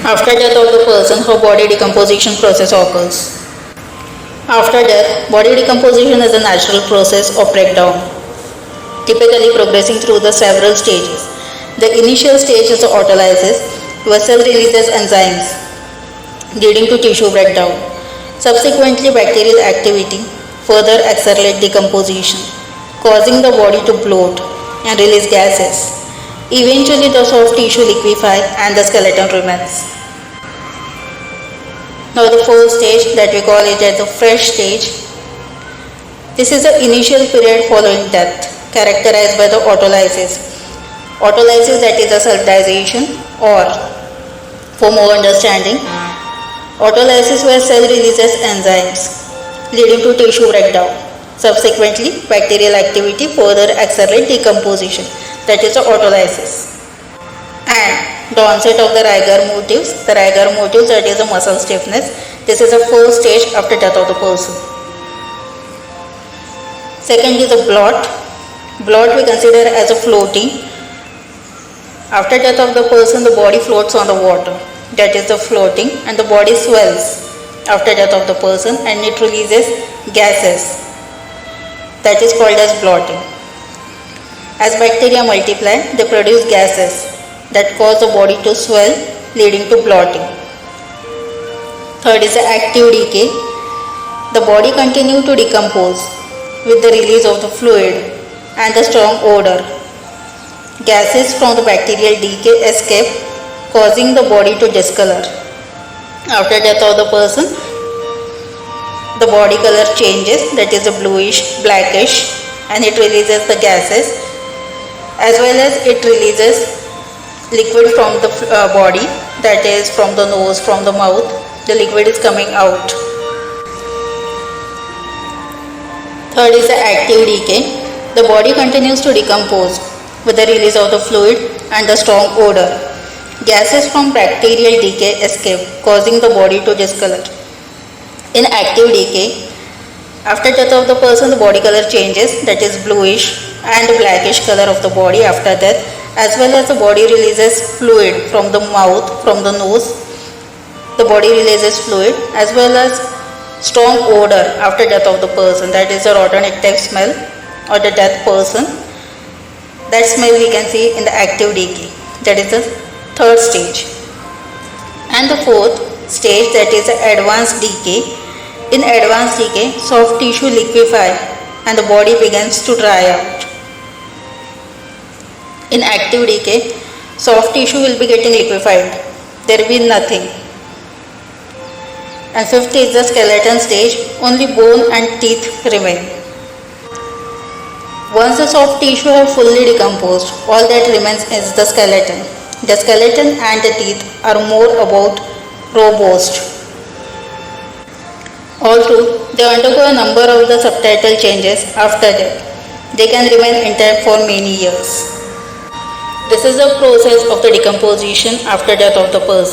After death of the person, how body decomposition process occurs. After death, body decomposition is a natural process of breakdown, typically progressing through the several stages. The initial stage is the autolysis, where cell releases enzymes, leading to tissue breakdown. Subsequently, bacterial activity further accelerates decomposition, causing the body to bloat and release gases. Eventually, the soft tissue liquefies and the skeleton remains. Now the fourth stage, that we call it as the fresh stage. This is the initial period following death, characterized by the autolysis. Autolysis, that is a cell digestion, or for more understanding, autolysis where cell releases enzymes, leading to tissue breakdown. Subsequently, bacterial activity further accelerates decomposition, that is the autolysis. And the onset of the rigor mortis, that is the muscle stiffness. This is the first stage after death of the person. Second is the blot. Blot we consider as a floating. After death of the person, the body floats on the water, that is the floating, and the body swells after death of the person and it releases gases, that is called as blotting. As bacteria multiply, they produce gases that cause the body to swell, leading to blotting. Third is the active decay. The body continues to decompose with the release of the fluid and the strong odor. Gases from the bacterial decay escape, causing the body to discolor. After death of the person, the body color changes, that is a bluish, blackish, and it releases the gases, as well as it releases liquid from the body, that is from the nose, from the mouth. The liquid is coming out. Third is the active decay. The body continues to decompose with the release of the fluid and the strong odor. Gases from bacterial decay escape, causing the body to discolor. In active decay, after death of the person, the body color changes, that is bluish and blackish color of the body after death, as well as the body releases fluid from the mouth, from the nose. The body releases fluid as well as strong odor after death of the person, that is the rotten egg smell or the death person. That smell we can see in the active decay, that is the third stage. And the fourth stage, that is the advanced decay. In advanced decay, soft tissue liquefies and the body begins to dry out. In active decay, soft tissue will be getting liquefied. There will be nothing. And fifth is the skeleton stage. Only bone and teeth remain. Once the soft tissue have fully decomposed, all that remains is the skeleton. The skeleton and the teeth are more about robust. Although they undergo a number of the subtitle changes after death, they can remain intact for many years. This is the process of the decomposition after death of the person.